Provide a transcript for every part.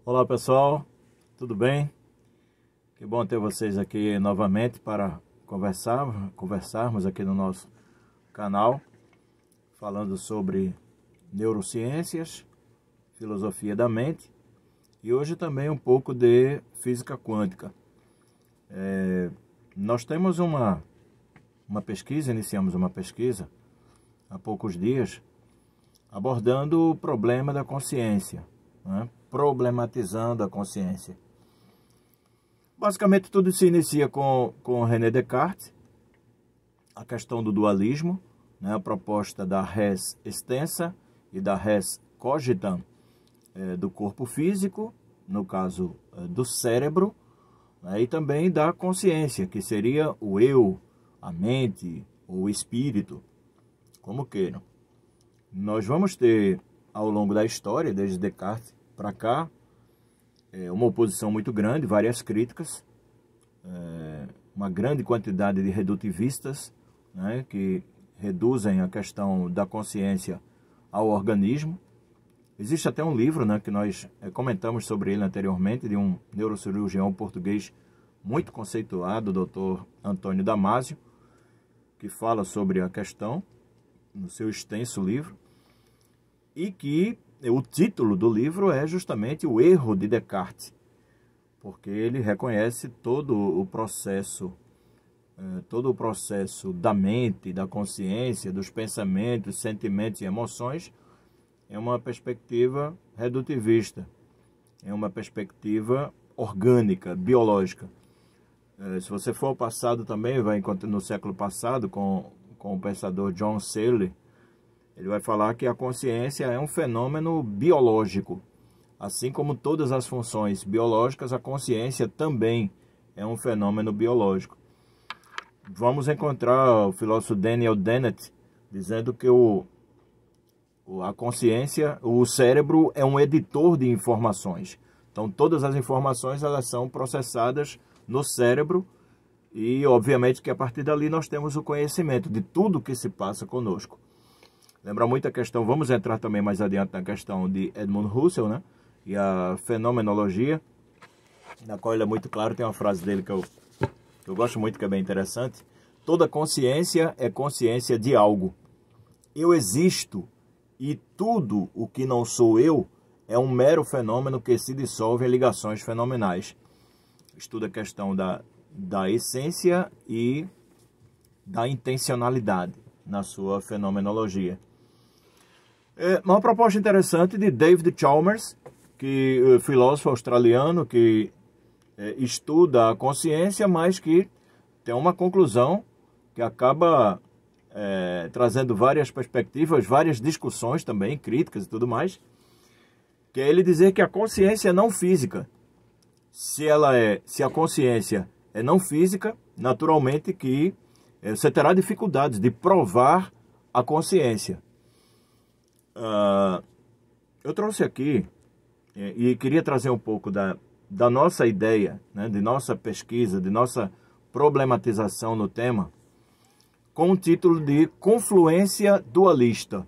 Olá pessoal, tudo bem? Que bom ter vocês aqui novamente para conversarmos aqui no nosso canal, falando sobre neurociências, filosofia da mente e hoje também um pouco de física quântica. Nós temos uma pesquisa, iniciamos uma pesquisa há poucos dias, abordando o problema da consciência, né? Problematizando a consciência. Basicamente tudo se inicia com René Descartes, a questão do dualismo, né? A proposta da res extensa e da res cogitam, do corpo físico, no caso do cérebro, né? E também da consciência, que seria o eu, a mente, ou o espírito, como queiram. Nós vamos ter, ao longo da história, desde Descartes para cá, uma oposição muito grande, várias críticas, uma grande quantidade de redutivistas, né, que reduzem a questão da consciência ao organismo. Existe até um livro, né, que nós comentamos sobre ele anteriormente, de um neurocirurgião português muito conceituado, o Dr. Antônio Damasio, que fala sobre a questão no seu extenso livro, e que o título do livro é justamente O Erro de Descartes, porque ele reconhece todo o processo da mente, da consciência, dos pensamentos, sentimentos e emoções em uma perspectiva redutivista, em uma perspectiva orgânica, biológica. Se você for ao passado também, vai encontrar no século passado com o pensador John Searle, ele vai falar que a consciência é um fenômeno biológico. Assim como todas as funções biológicas, a consciência também é um fenômeno biológico. Vamos encontrar o filósofo Daniel Dennett dizendo que a consciência, o cérebro é um editor de informações. Então todas as informações elas são processadas no cérebro e obviamente que a partir dali nós temos o conhecimento de tudo que se passa conosco. Lembra muito a questão, vamos entrar também mais adiante na questão de Edmund Husserl, né? E a fenomenologia, na qual ele é muito claro, tem uma frase dele que eu gosto muito, que é bem interessante. Toda consciência é consciência de algo. Eu existo e tudo o que não sou eu é um mero fenômeno que se dissolve em ligações fenomenais. Estuda a questão da essência e da intencionalidade na sua fenomenologia. Uma proposta interessante de David Chalmers, que filósofo australiano que estuda a consciência, mas que tem uma conclusão que acaba trazendo várias perspectivas, várias discussões também, críticas e tudo mais, que é ele dizer que a consciência é não física. Se a consciência é não física, naturalmente que você terá dificuldades de provar a consciência. Eu trouxe aqui e queria trazer um pouco da nossa ideia, né, de nossa pesquisa, de nossa problematização no tema, com o título de Confluência Dualista.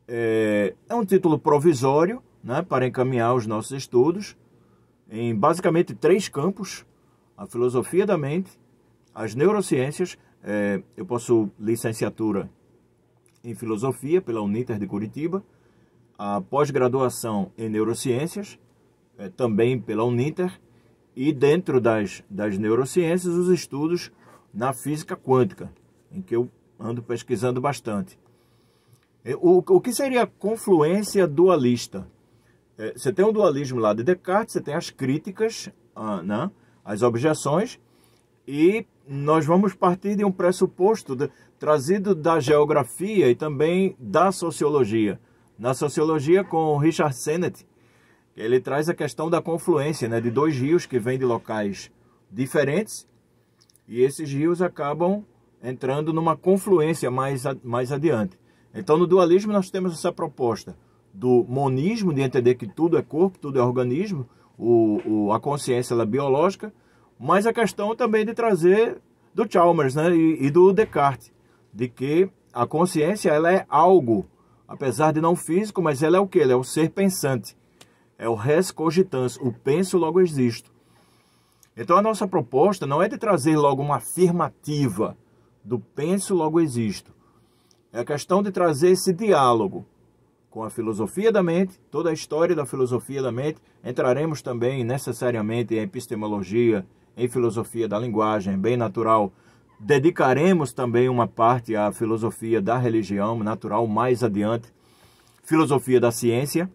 É um título provisório, né, para encaminhar os nossos estudos em basicamente 3 campos: a filosofia da mente, as neurociências. Eu possuo licenciatura em filosofia pela Uninter de Curitiba, a pós-graduação em neurociências, também pela Uninter, e dentro das neurociências, os estudos na física quântica, em que eu ando pesquisando bastante. O que seria a confluência dualista? Você tem o dualismo lá de Descartes, você tem as críticas, né, as objeções, e nós vamos partir de um pressuposto trazido da geografia e também da sociologia. Na sociologia, com Richard Sennett, ele traz a questão da confluência, né, de 2 rios que vêm de locais diferentes, e esses rios acabam entrando numa confluência mais adiante. Então, no dualismo, nós temos essa proposta do monismo, de entender que tudo é corpo, tudo é organismo, a consciência ela é biológica, mas a questão também de trazer do Chalmers, né, e do Descartes, de que a consciência ela é algo, apesar de não físico, mas ela é o quê? Ela é o ser pensante. É o res cogitans, o penso logo existo. Então a nossa proposta não é de trazer logo uma afirmativa do penso logo existo. É a questão de trazer esse diálogo com a filosofia da mente, toda a história da filosofia da mente. Entraremos também necessariamente em epistemologia, em filosofia da linguagem, bem natural. Dedicaremos também uma parte à filosofia da religião, natural, mais adiante. Filosofia da ciência.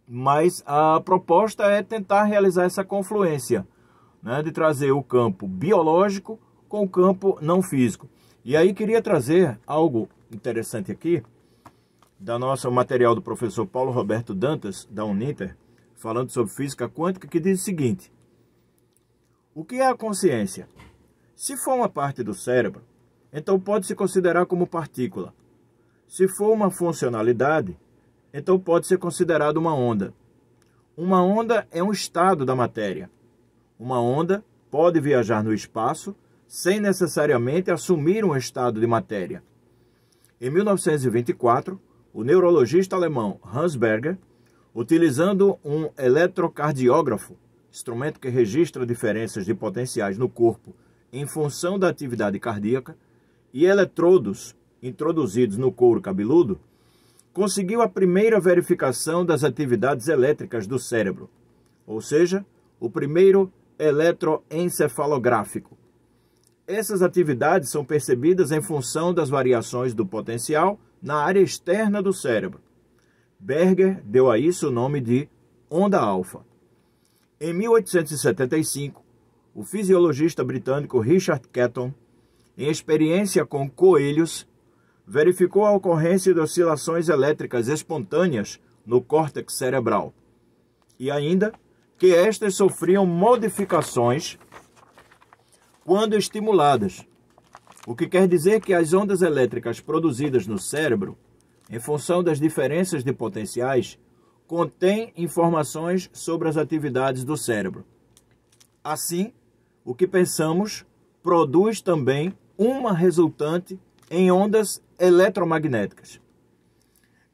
Mas a proposta é tentar realizar essa confluência, né, de trazer o campo biológico com o campo não físico. E aí queria trazer algo interessante aqui, da nossa material do professor Paulo Roberto Dantas, da Uninter, falando sobre física quântica, que diz o seguinte: o que é a consciência? Se for uma parte do cérebro, então pode se considerar como partícula. Se for uma funcionalidade, então pode ser considerado uma onda. Uma onda é um estado da matéria. Uma onda pode viajar no espaço sem necessariamente assumir um estado de matéria. Em 1924, o neurologista alemão Hans Berger, utilizando um eletrocardiógrafo, instrumento que registra diferenças de potenciais no corpo em função da atividade cardíaca, e eletrodos introduzidos no couro cabeludo, conseguiu a primeira verificação das atividades elétricas do cérebro, ou seja, o primeiro eletroencefalográfico. Essas atividades são percebidas em função das variações do potencial na área externa do cérebro. Berger deu a isso o nome de onda alfa. Em 1875, o fisiologista britânico Richard Caton, em experiência com coelhos, verificou a ocorrência de oscilações elétricas espontâneas no córtex cerebral e ainda que estas sofriam modificações quando estimuladas, o que quer dizer que as ondas elétricas produzidas no cérebro, em função das diferenças de potenciais, contêm informações sobre as atividades do cérebro. Assim, o que pensamos produz também uma resultante em ondas eletromagnéticas.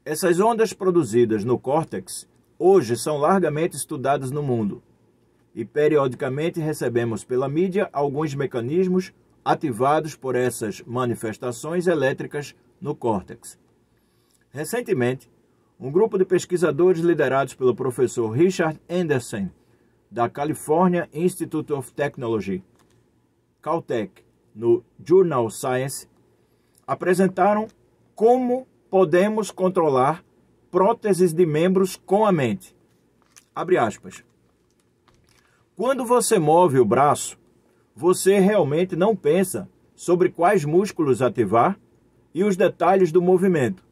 Essas ondas produzidas no córtex hoje são largamente estudadas no mundo e periodicamente recebemos pela mídia alguns mecanismos ativados por essas manifestações elétricas no córtex. Recentemente, um grupo de pesquisadores liderados pelo professor Richard Anderson, da California Institute of Technology, Caltech, no Journal Science, apresentaram como podemos controlar próteses de membros com a mente. Abre aspas. Quando você move o braço, você realmente não pensa sobre quais músculos ativar e os detalhes do movimento,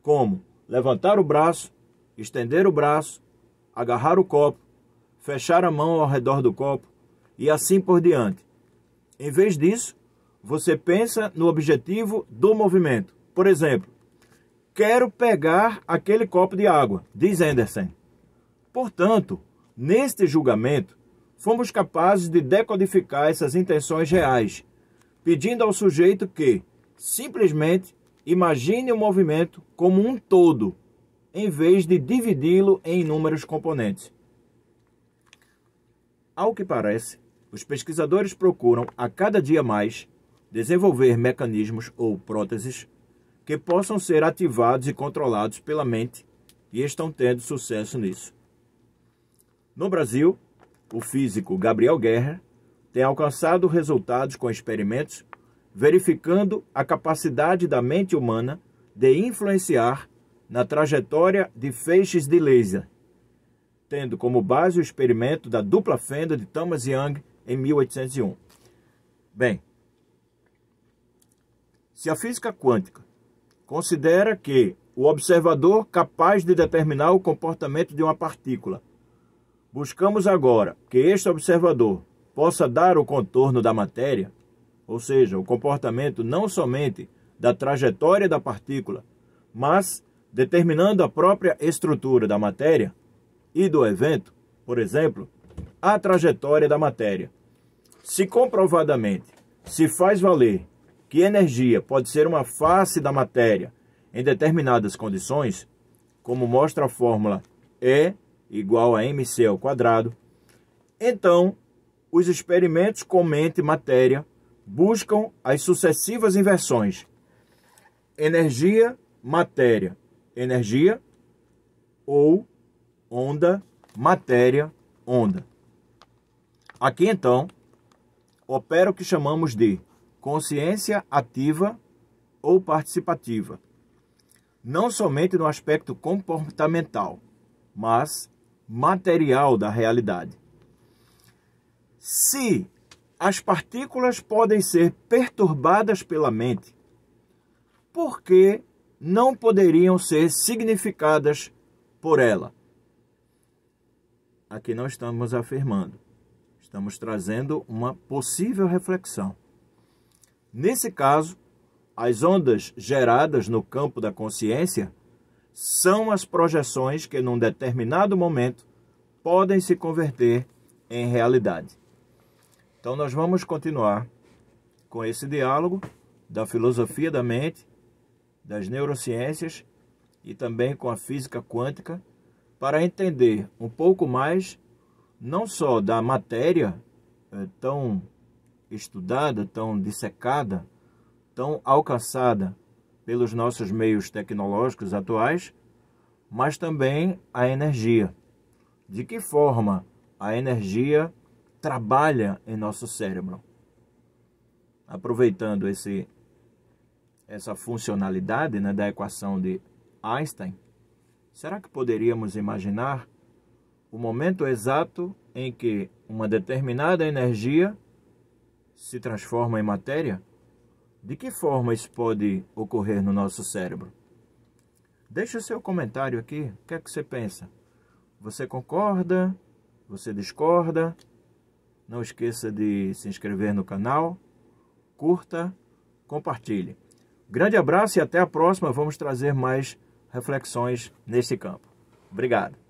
como levantar o braço, estender o braço, agarrar o copo, fechar a mão ao redor do copo e assim por diante. Em vez disso, você pensa no objetivo do movimento. Por exemplo, quero pegar aquele copo de água, diz Anderson. Portanto, neste julgamento, fomos capazes de decodificar essas intenções reais, pedindo ao sujeito que, simplesmente, imagine o movimento como um todo, em vez de dividi-lo em inúmeros componentes. Ao que parece, os pesquisadores procuram, a cada dia mais, desenvolver mecanismos ou próteses que possam ser ativados e controlados pela mente e estão tendo sucesso nisso. No Brasil, o físico Gabriel Guerra tem alcançado resultados com experimentos verificando a capacidade da mente humana de influenciar na trajetória de feixes de laser, tendo como base o experimento da dupla fenda de Thomas Young em 1801. Bem, se a física quântica considera que o observador capaz de determinar o comportamento de uma partícula, buscamos agora que este observador possa dar o contorno da matéria, ou seja, o comportamento não somente da trajetória da partícula, mas determinando a própria estrutura da matéria e do evento, por exemplo, a trajetória da matéria. Se comprovadamente se faz valer que energia pode ser uma face da matéria em determinadas condições, como mostra a fórmula E igual a mc ao quadrado, então os experimentos com mente e matéria buscam as sucessivas inversões: energia, matéria, energia, ou onda, matéria, onda. Aqui então opera o que chamamos de consciência ativa ou participativa, não somente no aspecto comportamental, mas material da realidade. Se as partículas podem ser perturbadas pela mente, por que não poderiam ser significadas por ela? Aqui não estamos afirmando, estamos trazendo uma possível reflexão. Nesse caso, as ondas geradas no campo da consciência são as projeções que, num determinado momento, podem se converter em realidade. Então, nós vamos continuar com esse diálogo da filosofia da mente, das neurociências e também com a física quântica, para entender um pouco mais, não só da matéria tão estudada, tão dissecada, tão alcançada pelos nossos meios tecnológicos atuais, mas também a energia. De que forma a energia trabalha em nosso cérebro? Aproveitando essa funcionalidade, né, da equação de Einstein, será que poderíamos imaginar o momento exato em que uma determinada energia se transforma em matéria? De que forma isso pode ocorrer no nosso cérebro? Deixe o seu comentário aqui. O que é que você pensa? Você concorda? Você discorda? Não esqueça de se inscrever no canal, curta, compartilhe. Grande abraço e até a próxima. Vamos trazer mais reflexões nesse campo. Obrigado.